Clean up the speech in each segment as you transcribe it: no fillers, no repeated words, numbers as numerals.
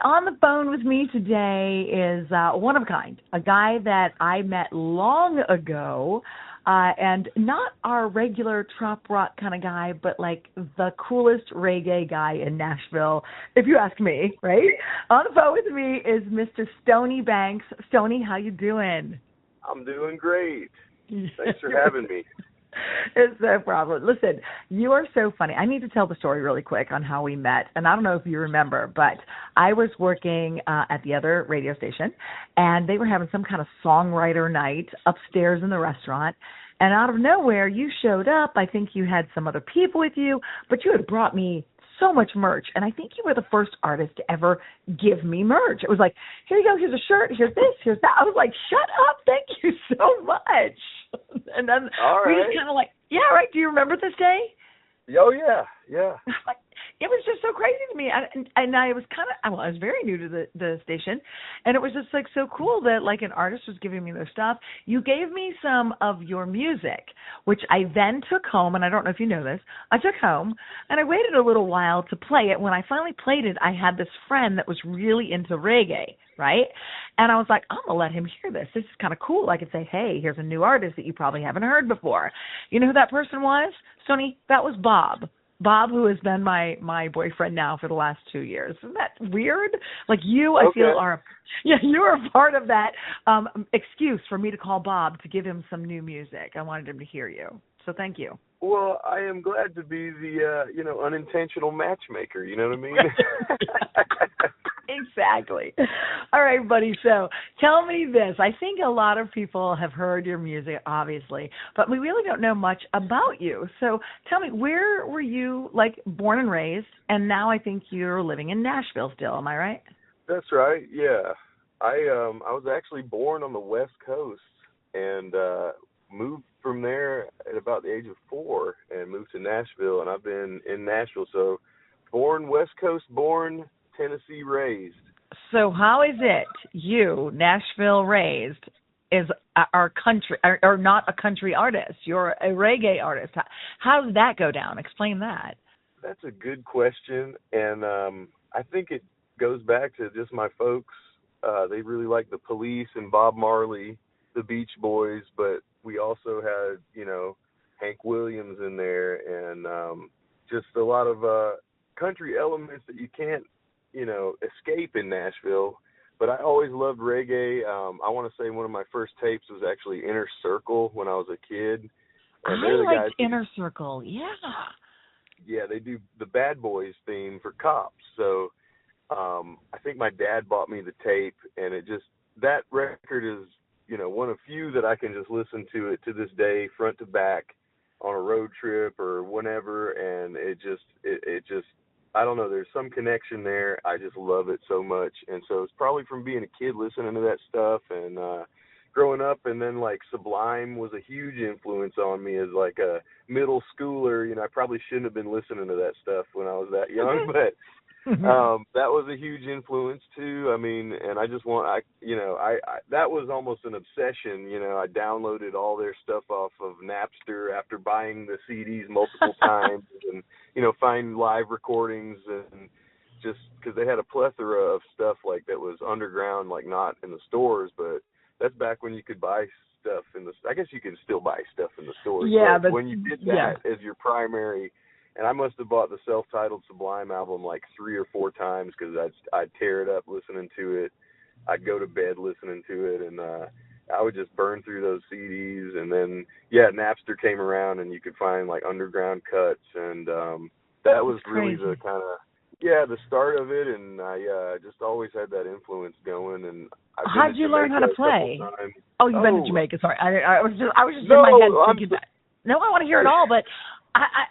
on the phone with me today is one of a kind, a guy that I met long ago, and not our regular trop rock kind of guy, but like the coolest reggae guy in Nashville, if you ask me, right? On the phone with me is Mr. Stoney Banks. Stoney, how you doing? I'm doing great. Thanks for having me. It's no problem. Listen, you are so funny. I need to tell the story really quick on how we met. And I don't know if you remember, but I was working at the other radio station, and they were having some kind of songwriter night upstairs in the restaurant. And out of nowhere, you showed up. I think you had some other people with you, but you had brought me so much merch. And I think you were the first artist to ever give me merch. It was like, here you go, here's a shirt, here's this, here's that. I was like, shut up, thank you so much. And then we just kind of like, yeah, right, do you remember this day? Oh, yeah. It was just so crazy to me. And I was I was very new to the station, and it was just like so cool that like an artist was giving me their stuff. You gave me some of your music, which I then took home, and I don't know if you know this, I took home, and I waited a little while to play it. When I finally played it, I had this friend that was really into reggae, right? And I was like, I'm going to let him hear this. This is kind of cool. I could say, hey, here's a new artist that you probably haven't heard before. You know who that person was? Stoney, that was Bob. Bob, who has been my boyfriend now for the last 2 years. Isn't that weird? Like you, I feel you are part of that excuse for me to call Bob to give him some new music. I wanted him to hear you. So thank you. Well, I am glad to be the, unintentional matchmaker. You know what I mean? Exactly. All right, buddy. So tell me this. I think a lot of people have heard your music, obviously, but we really don't know much about you. So tell me, where were you, like, born and raised? And now I think you're living in Nashville still. Am I right? That's right. Yeah. I was actually born on the West Coast and moved from there at about the age of 4 and moved to Nashville. And I've been in Nashville. So born West Coast, born Tennessee raised. So how is it you, Nashville raised, is our country or not a country artist? You're a reggae artist. How did that go down? Explain that. That's a good question, and I think it goes back to just my folks. They really like the Police and Bob Marley, the Beach Boys, but we also had, Hank Williams in there, and just a lot of country elements that you can't escape in Nashville. But I always loved reggae. I want to say one of my first tapes was actually Inner Circle when I was a kid. And I liked Inner Circle, yeah. Yeah, they do the Bad Boys theme for Cops. So I think my dad bought me the tape, and that record is, one of few that I can just listen to it to this day, front to back, on a road trip or whenever, and it just I don't know, there's some connection there. I just love it so much. And so it's probably from being a kid listening to that stuff and growing up, and then like Sublime was a huge influence on me as like a middle schooler. I probably shouldn't have been listening to that stuff when I was that young, but that was a huge influence too. I mean, and I just that was almost an obsession. I downloaded all their stuff off of Napster after buying the CDs multiple times and, find live recordings, and just because they had a plethora of stuff like that was underground, like not in the stores, but that's back when you could buy stuff I guess you can still buy stuff in the stores. Yeah, but when you did that as your primary. And I must have bought the self-titled Sublime album like 3 or 4 times because I'd tear it up listening to it. I'd go to bed listening to it, and I would just burn through those CDs. And then, Napster came around, and you could find like underground cuts, and that was really the kind of the start of it. And I just always had that influence going. And how did you learn how to play? Oh, you've been to Jamaica. Sorry, I was just in my head thinking that. No, I want to hear it all, but.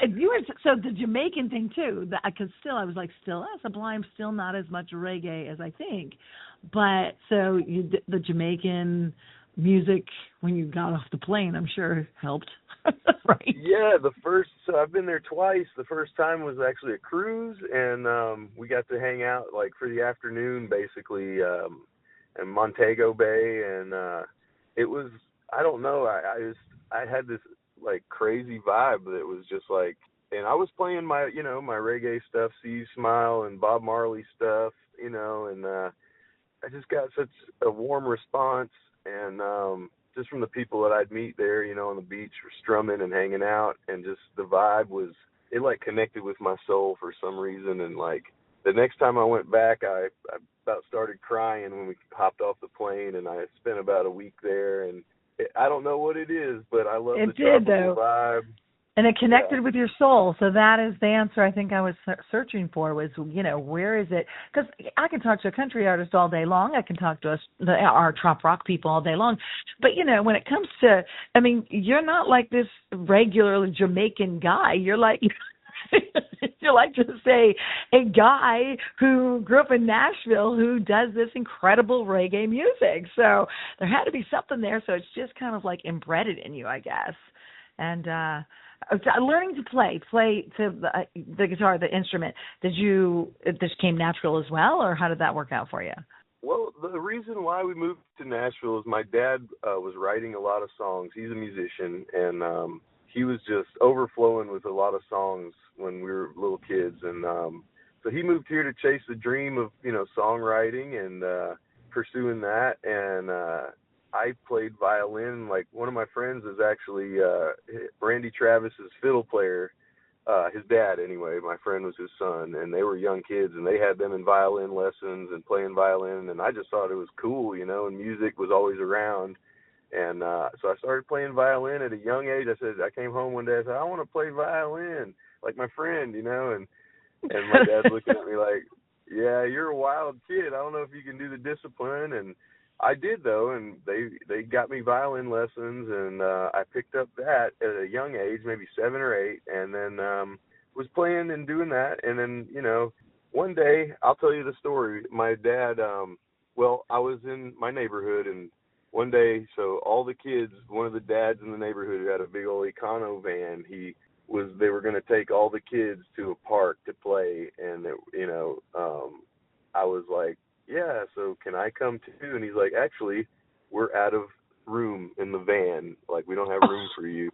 You were so the Jamaican thing too. Because I was like, Sublime, still not as much reggae as I think. But so the Jamaican music when you got off the plane, I'm sure helped, right? Yeah, so I've been there twice. The first time was actually a cruise, and we got to hang out like for the afternoon, basically, in Montego Bay, and it was, I don't know, I had this like crazy vibe that was just like, and I was playing my, my reggae stuff, See You Smile and Bob Marley stuff, and just got such a warm response, and just from the people that I'd meet there, you know, on the beach, strumming and hanging out, and just the vibe was, it like connected with my soul for some reason. And like the next time I went back, I about started crying when we hopped off the plane, and I spent about a week there. And I don't know what it is, but I love the tropical vibe. And it connected with your soul. So that is the answer I think I was searching for was, you know, where is it? Because I can talk to a country artist all day long. I can talk to our trop rock people all day long. But, you know, when it comes to, I mean, you're not like this regular Jamaican guy. You're like, you're like just a guy who grew up in Nashville who does this incredible reggae music. So there had to be something there. So it's just kind of like embedded in you, I guess. And, learning to play to the guitar, the instrument, this came natural as well, or how did that work out for you? Well, the reason why we moved to Nashville is my dad was writing a lot of songs. He's a musician, and he was just overflowing with a lot of songs when we were little kids. And so he moved here to chase the dream of, you know, songwriting and pursuing that. And I played violin. Like, one of my friends is actually Randy Travis's fiddle player, his dad anyway. My friend was his son, and they were young kids, and they had them in violin lessons and playing violin, and I just thought it was cool, you know, and music was always around. And so I started playing violin at a young age. I came home one day, I said, I want to play violin like my friend, you know, and my dad's looking at me like, yeah, you're a wild kid. I don't know if you can do the discipline. And I did, though, and they got me violin lessons, and I picked up that at a young age, maybe 7 or 8, and then was playing and doing that. And then, you know, one day, I'll tell you the story. My dad, I was in my neighborhood, and one day, so all the kids, one of the dads in the neighborhood who had a big old Econo van, they were going to take all the kids to a park to play, and, you know, I was like, yeah, so can I come too? And he's like, actually, we're out of room in the van. Like, we don't have room for you.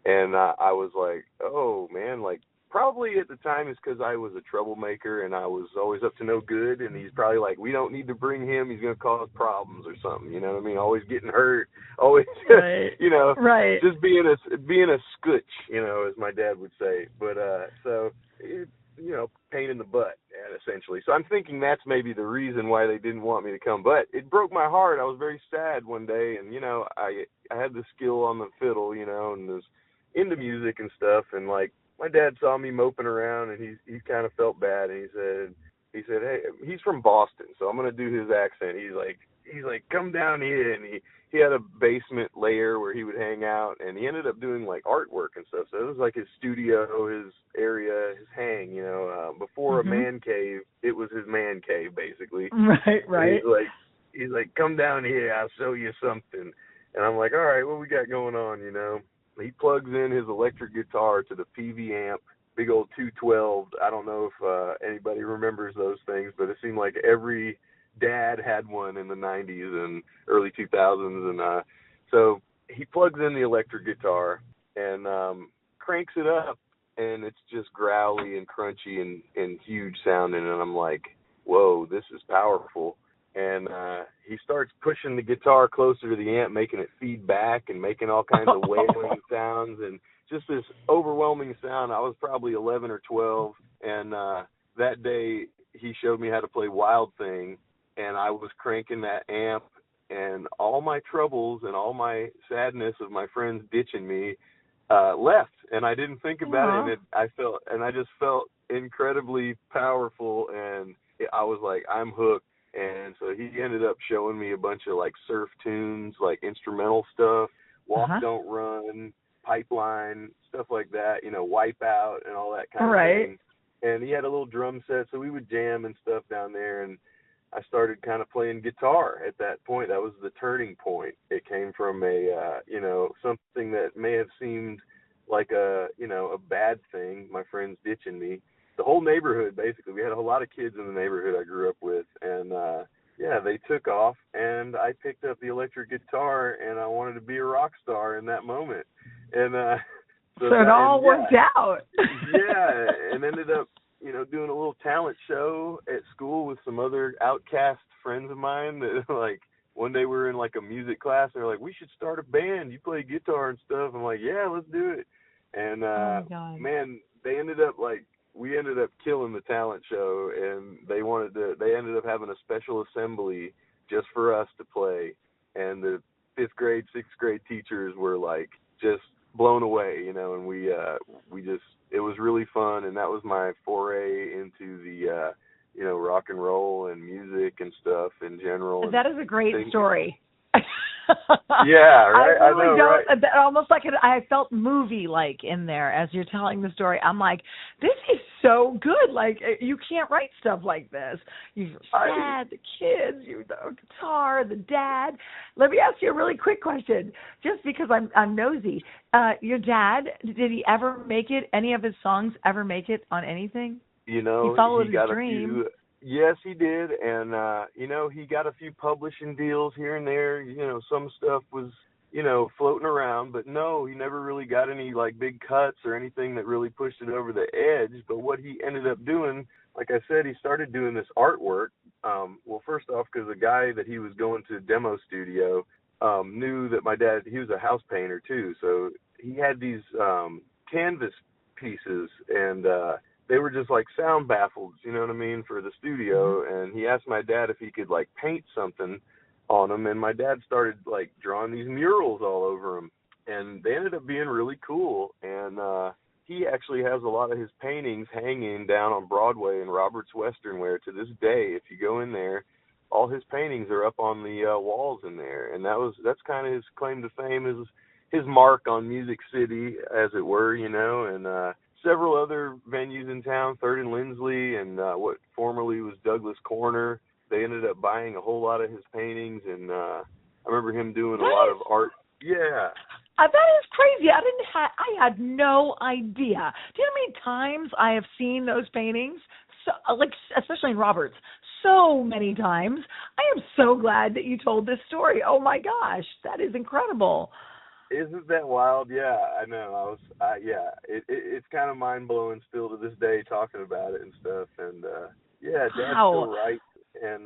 And I was like, oh, man, like, probably at the time it's because I was a troublemaker and I was always up to no good. And he's probably like, we don't need to bring him. He's going to cause problems or something. You know what I mean? Always getting hurt. Always, right. You know, right. Just being a scutch, you know, as my dad would say. But so you know, pain in the butt, essentially. So I'm thinking that's maybe the reason why they didn't want me to come. But it broke my heart. I was very sad one day, and, you know, I had the skill on the fiddle, you know, and was into music and stuff. And, like, my dad saw me moping around, and he kind of felt bad, and he said, hey, he's from Boston, so I'm going to do his accent. He's like, come down here, and he had a basement layer where he would hang out, and he ended up doing like artwork and stuff. So it was like his studio, his area, his hang, you know, before a man cave, it was his man cave basically. Right. And he's like, come down here, I'll show you something. And I'm like, all right, what we got going on, you know? He plugs in his electric guitar to the PV amp, big old 212. I don't know if anybody remembers those things, but it seemed like every dad had one in the 90s and early 2000s. And so he plugs in the electric guitar and cranks it up, and it's just growly and crunchy and huge sounding. And I'm like, whoa, this is powerful. And he starts pushing the guitar closer to the amp, making it feed back and making all kinds of wailing sounds and just this overwhelming sound. I was probably 11 or 12, and that day he showed me how to play Wild Thing, and I was cranking that amp, and all my troubles and all my sadness of my friends ditching me left, and I didn't think about it, and I just felt incredibly powerful, and I was like, I'm hooked. And so he ended up showing me a bunch of like surf tunes, like instrumental stuff, Walk Don't Run, Pipeline, stuff like that, you know, Wipeout and all that kind of thing. And he had a little drum set, so we would jam and stuff down there. And I started kind of playing guitar at that point. That was the turning point. It came from a, you know, something that may have seemed like a, you know, a bad thing, my friends ditching me. The whole neighborhood, basically. We had a whole lot of kids in the neighborhood I grew up with, and they took off, and I picked up the electric guitar, and I wanted to be a rock star in that moment. And so it all worked out. And ended up, you know, doing a little talent show at school with some other outcast friends of mine that like one day we were in like a music class and they're like, we should start a band. You play guitar and stuff. I'm like, yeah, let's do it. And Oh my God. man, we ended up killing the talent show, and they ended up having a special assembly just for us to play. And the 5th grade, 6th grade teachers were like just blown away, you know, and it was really fun. And that was my foray into the, you know, rock and roll and music and stuff in general. That is a great story. Yeah, right. I really know, don't. Right? Almost like I felt movie-like in there as you're telling the story. I'm like, this is so good. Like, you can't write stuff like this. You're sad, the kids, the guitar, the dad. Let me ask you a really quick question, just because I'm nosy. Your dad, did he ever make it? Any of his songs ever make it on anything? You know, he followed he got his dream. Yes, he did, and you know, he got a few publishing deals here and there. You know, some stuff was, you know, floating around, but no, he never really got any like big cuts or anything that really pushed it over the edge. But what he ended up doing, like I said, he started doing this artwork. Well, first off, because the guy that he was going to demo studio knew that my dad, he was a house painter too, so he had these canvas pieces, and they were just like sound baffles, you know what I mean, for the studio. And he asked my dad if he could like paint something on them. And my dad started like drawing these murals all over them. And they ended up being really cool. And he actually has a lot of his paintings hanging down on Broadway and Robert's Western, where to this day, if you go in there, all his paintings are up on the walls in there. And that's kind of his claim to fame, is his mark on Music City, as it were, you know. And several other venues in town, 3rd and Lindsley, and what formerly was Douglas Corner. They ended up buying a whole lot of his paintings, and I remember him doing a lot of art. Yeah. That is crazy. I had no idea. Do you know how many times I have seen those paintings? So, like, especially in Roberts, so many times. I am so glad that you told this story. Oh my gosh, that is incredible. Isn't that wild? Yeah, I know. It's kind of mind blowing still to this day talking about it and stuff. And yeah, Dad's still right. And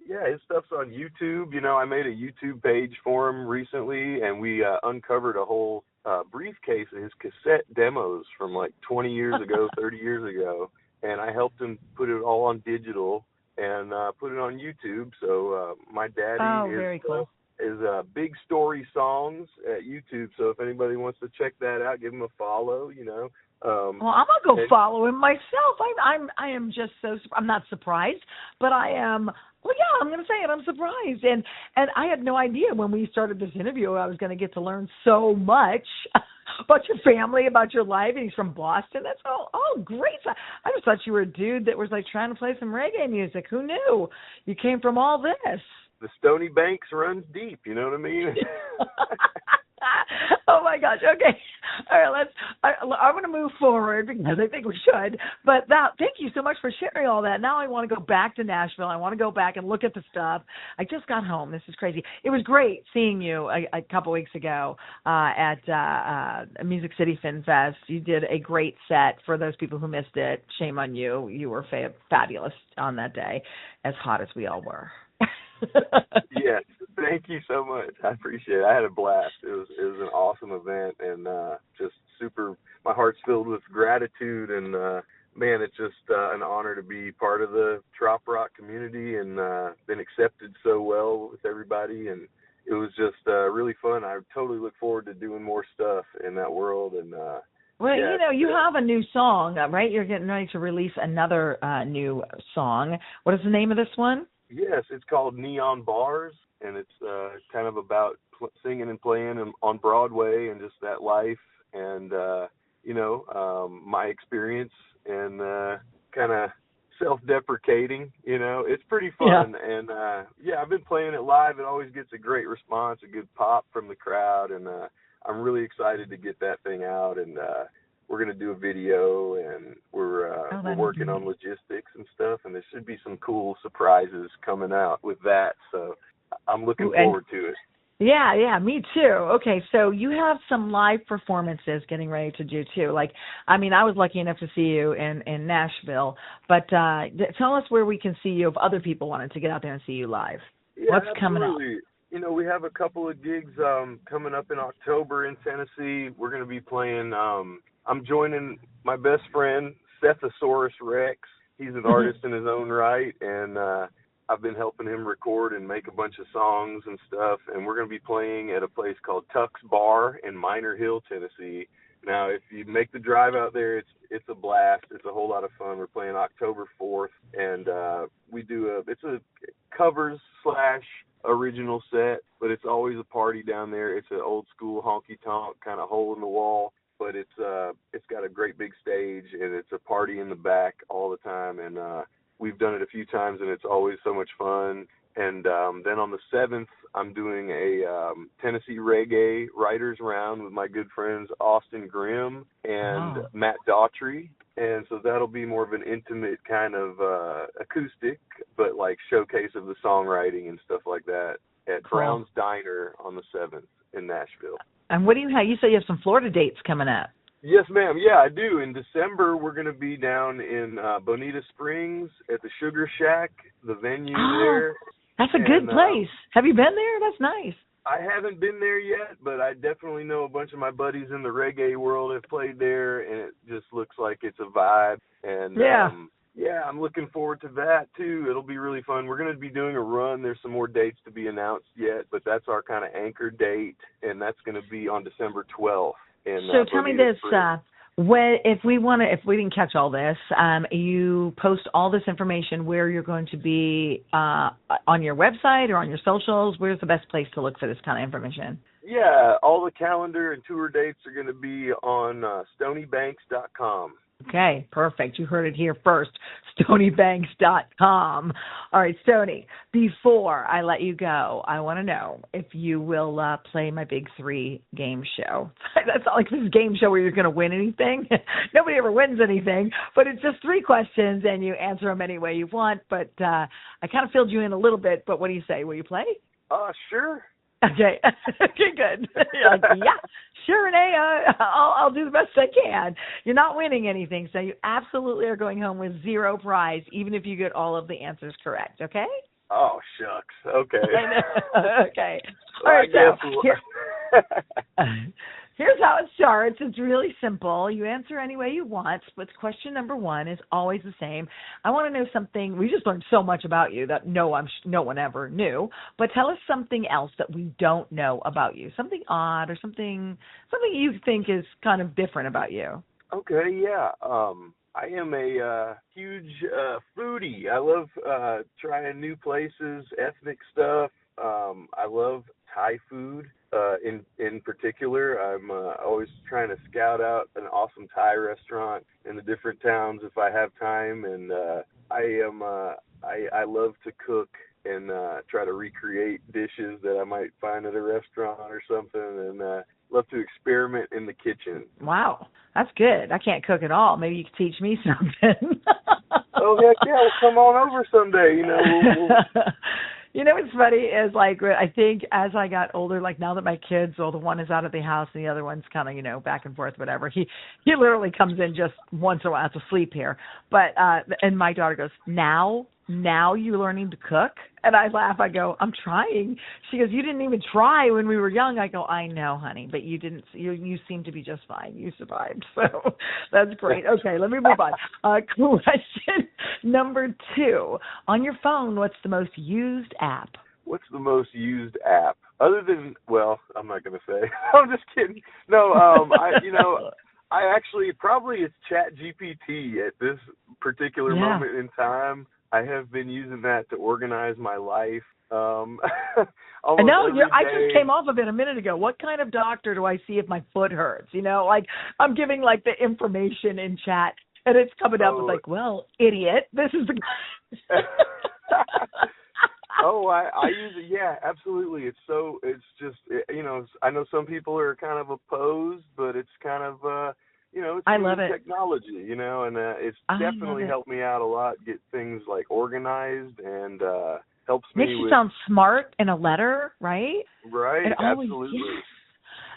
yeah, his stuff's on YouTube. You know, I made a YouTube page for him recently, and we uncovered a whole briefcase of his cassette demos from like 20 years ago, 30 years ago, and I helped him put it all on digital and put it on YouTube. So my daddy very cool. is Big Story Songs at YouTube. So if anybody wants to check that out, give him a follow, you know. Well, I'm going to go follow him myself. I am just I'm not surprised, but I am, well, yeah, I'm going to say it. I'm surprised. And I had no idea when we started this interview I was going to get to learn so much about your family, about your life. And he's from Boston. That's all great. I just thought you were a dude that was like trying to play some reggae music. Who knew? You came from all this. The Stoney Banks runs deep, you know what I mean? Oh my gosh. Okay. All right, I'm going to move forward because I think we should. But thank you so much for sharing all that. Now I want to go back to Nashville. I want to go back and look at the stuff. I just got home. This is crazy. It was great seeing you a couple weeks ago at Music City Fin Fest. You did a great set. For those people who missed it, shame on you. You were fabulous on that day, as hot as we all were. Yes, thank you so much. I appreciate it. I had a blast. It was an awesome event, and just super. My heart's filled with gratitude, and man, it's just an honor to be part of the trop rock community, and been accepted so well with everybody, and it was just really fun. I totally look forward to doing more stuff in that world, and well, yeah, you know, you have a new song, right? You're getting ready to release another new song. What is the name of this one? Yes, it's called Neon Bars, and it's kind of about singing and playing on Broadway and just that life and, you know, my experience and kind of self-deprecating, you know. It's pretty fun. Yeah. And, yeah, I've been playing it live. It always gets a great response, a good pop from the crowd, and I'm really excited to get that thing out. And we're going to do a video, and we're working on logistics and stuff, and there should be some cool surprises coming out with that. So I'm looking forward to it. Yeah, me too. Okay, so you have some live performances getting ready to do too. Like, I mean, I was lucky enough to see you in Nashville, but tell us where we can see you if other people wanted to get out there and see you live. Yeah, What's coming up? absolutely. We have a couple of gigs coming up in October in Tennessee. We're going to be playing. I'm joining my best friend Stethosaurus Rex. He's an artist in his own right, and I've been helping him record and make a bunch of songs and stuff. And we're going to be playing at a place called Tuck's Bar in Minor Hill, Tennessee. Now, if you make the drive out there, it's a blast. It's a whole lot of fun. We're playing October 4th, and it's a covers / original set, but it's always a party down there. It's an old school honky tonk kind of hole in the wall, but it's got a great big stage, and it's a party in the back all the time. And we've done it a few times, and it's always so much fun. And then on the 7th, I'm doing a Tennessee Reggae Writers Round with my good friends Austin Grimm and Matt Daughtry. And so that'll be more of an intimate kind of acoustic, but like showcase of the songwriting and stuff like that at Brown's Diner on the 7th in Nashville. And what do you have? You say you have some Florida dates coming up. Yes, ma'am. Yeah, I do. In December, we're going to be down in Bonita Springs at the Sugar Shack, the venue there. That's a good place. Have you been there? That's nice. I haven't been there yet, but I definitely know a bunch of my buddies in the reggae world have played there, and it just looks like it's a vibe. And I'm looking forward to that too. It'll be really fun. We're going to be doing a run. There's some more dates to be announced yet, but that's our kind of anchor date, and that's going to be on December 12th. So tell me this, if we didn't catch all this, you post all this information where you're going to be on your website or on your socials. Where's the best place to look for this kind of information? Yeah, all the calendar and tour dates are going to be on StoneyBanks.com. Okay, perfect. You heard it here first, StoneyBanks.com. All right, Stoney, before I let you go, I want to know if you will play my Big Three game show. That's not like this game show where you're going to win anything. Nobody ever wins anything, but it's just 3 questions, and you answer them any way you want. But I kind of filled you in a little bit, but what do you say? Will you play? Sure. Okay. Okay, good. Like, yeah, sure, Renee. I'll do the best I can. You're not winning anything, so you absolutely are going home with 0 prize, even if you get all of the answers correct. Okay? Oh, shucks. Okay. Okay. All right. Here's how it starts. It's really simple. You answer any way you want, but question number 1 is always the same. I want to know something. We just learned so much about you that no one ever knew. But tell us something else that we don't know about you, something odd or something you think is kind of different about you. Okay, yeah. I am a huge foodie. I love trying new places, ethnic stuff. I love Thai food. In particular, I'm always trying to scout out an awesome Thai restaurant in the different towns if I have time, and I love to cook and try to recreate dishes that I might find at a restaurant or something, and love to experiment in the kitchen. Wow, that's good. I can't cook at all. Maybe you could teach me something. Oh, heck yeah, well, come on over someday, we'll You know what's funny is, like, I think as I got older, like now that my kids, well, the one is out of the house and the other one's kind of, back and forth, whatever. He literally comes in just once in a while to sleep here. But, and my daughter goes, now you're learning to cook? And I laugh. I go, I'm trying. She goes, you didn't even try when we were young. I go, I know, honey, but you didn't. You seem to be just fine. You survived. So that's great. Okay, let me move on. Question number 2. On your phone, what's the most used app? What's the most used app? Other than, well, I'm not going to say. I'm just kidding. No, I actually, probably it's ChatGPT at this particular moment in time. I have been using that to organize my life. I know. I just came off of it a minute ago. What kind of doctor do I see if my foot hurts? Like I'm giving like the information in chat, and it's coming up with like, well, idiot, this is the. I use it. Yeah, absolutely. It's just, I know some people are kind of opposed, but it's kind of, it's I love it. Technology, and it's definitely helped me out a lot, get things like organized and helps Makes me you with sound smart in a letter, right? right. It always, Absolutely. yes.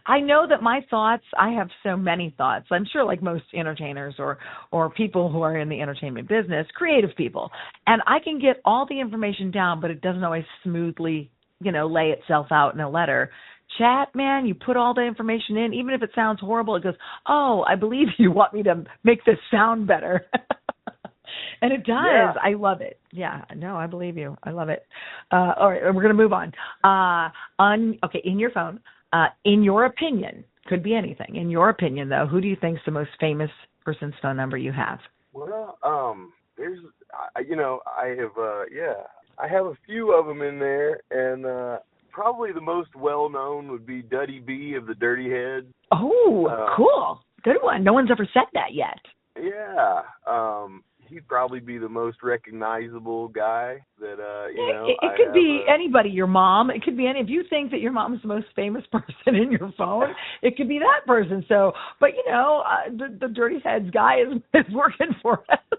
I know that my thoughts, I have so many thoughts. I'm sure like most entertainers or people who are in the entertainment business, creative people. And I can get all the information down, but it doesn't always smoothly, lay itself out in a letter. Chat, man, you put all the information in, even if it sounds horrible, it goes, oh, I believe you want me to make this sound better. And it does. Yeah. I love it. Yeah, no, I believe you. I love it. All right, we're going to move on. In your phone, in your opinion, could be anything. In your opinion, though, who do you think is the most famous person's phone number you have? Well, I have a few of them in there, and probably the most well-known would be Duddy B of the Dirty Heads. Oh, cool. Good one. No one's ever said that yet. Yeah. He'd probably be the most recognizable guy that, It could be anybody, your mom. It could be any. If you think that your mom's the most famous person in your phone, it could be that person. So, but, the Dirty Heads guy is working for us.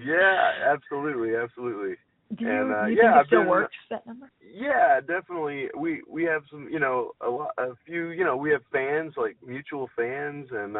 Yeah, absolutely. Absolutely. Do you think it still works, that number? Yeah, definitely. We have some, a few, we have fans, like mutual fans, and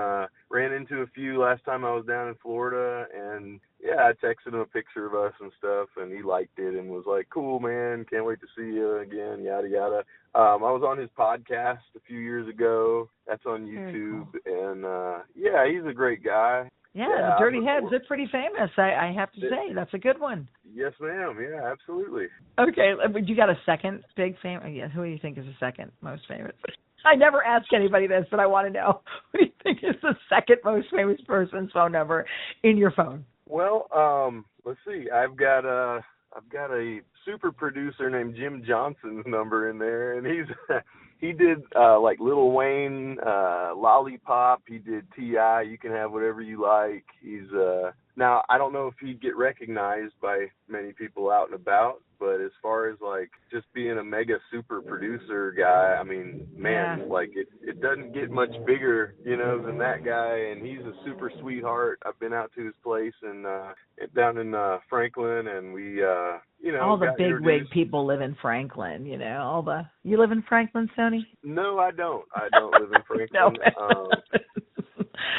ran into a few last time I was down in Florida, and yeah, I texted him a picture of us and stuff, and he liked it and was like, cool, man, can't wait to see you again, yada, yada. I was on his podcast a few years ago. That's on YouTube, cool. And he's a great guy. Yeah, the Dirty Heads, they're pretty famous, I have to say. That's a good one. Yes, ma'am. Yeah, absolutely. Okay, you got a second big famous? Yeah, who do you think is the second most famous? I never ask anybody this, but I want to know. Who do you think is the second most famous person's phone number in your phone? Well, let's see. I've got a super producer named Jim Johnson's number in there, and he did like Lil Wayne, Lollipop. He did T.I. You can have whatever you like. He's now I don't know if he'd get recognized by many people out and about, but as far as like just being a mega super producer guy, I mean, man, like it doesn't get much bigger, than that guy, and he's a super sweetheart. I've been out to his place and down in Franklin, and we all the big wig people live in Franklin, you live in Franklin, Stoney? No, I don't. I don't live in Franklin. No.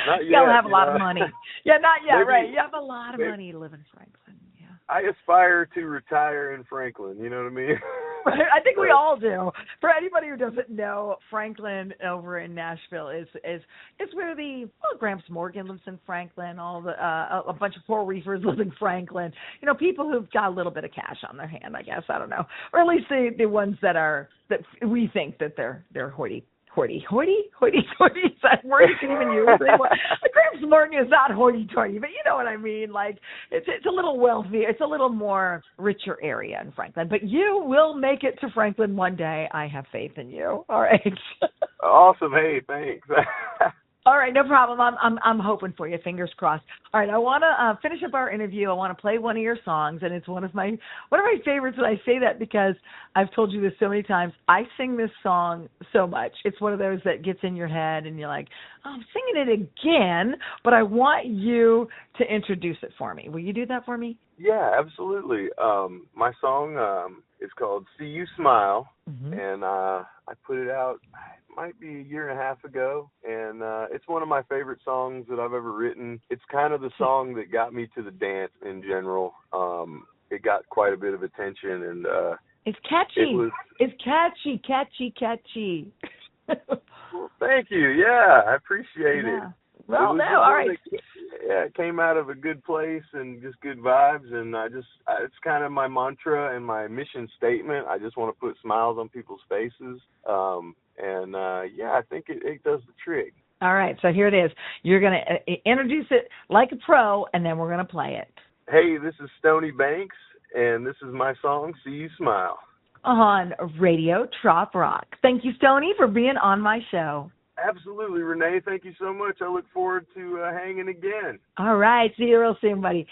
Not yet. You gotta have a lot of money. Yeah, not yet, maybe, right. You have a lot of money to live in Franklin. Yeah. I aspire to retire in Franklin, you know what I mean? Right. I think we all do. For anybody who doesn't know, Franklin over in Nashville is where Gramps Morgan lives in Franklin, all the a bunch of poor reefers live in Franklin. People who've got a little bit of cash on their hand, I guess, I don't know. Or at least the ones that we think that they're hoity. Is that word you can even use anymore? Gramps Morgan is not hoity-toity, but you know what I mean. Like, it's a little wealthier. It's a little more richer area in Franklin. But you will make it to Franklin one day. I have faith in you. All right. Awesome. Hey, thanks. All right, no problem. I'm hoping for you. Fingers crossed. All right, I want to finish up our interview. I want to play one of your songs, and it's one of my favorites. And I say that because I've told you this so many times. I sing this song so much. It's one of those that gets in your head, and you're like, oh, I'm singing it again, but I want you to introduce it for me. Will you do that for me? Yeah, absolutely. My song is called "See You Smile," and I put it out. Might be a year and a half ago, and it's one of my favorite songs that I've ever written. It's kind of the song that got me to the dance in general. It got quite a bit of attention, and it's catchy. It's catchy. Well, thank you. Yeah, I appreciate it. Well, no, all right. It came out of a good place and just good vibes, and it's kind of my mantra and my mission statement. I just want to put smiles on people's faces. I think it does the trick. All right, so here it is. You're going to introduce it like a pro, and then we're going to play it. Hey, this is Stoney Banks, and this is my song, See You Smile. On Radio Trop Rock. Thank you, Stoney, for being on my show. Absolutely, Renee. Thank you so much. I look forward to hanging again. All right. See you real soon, buddy.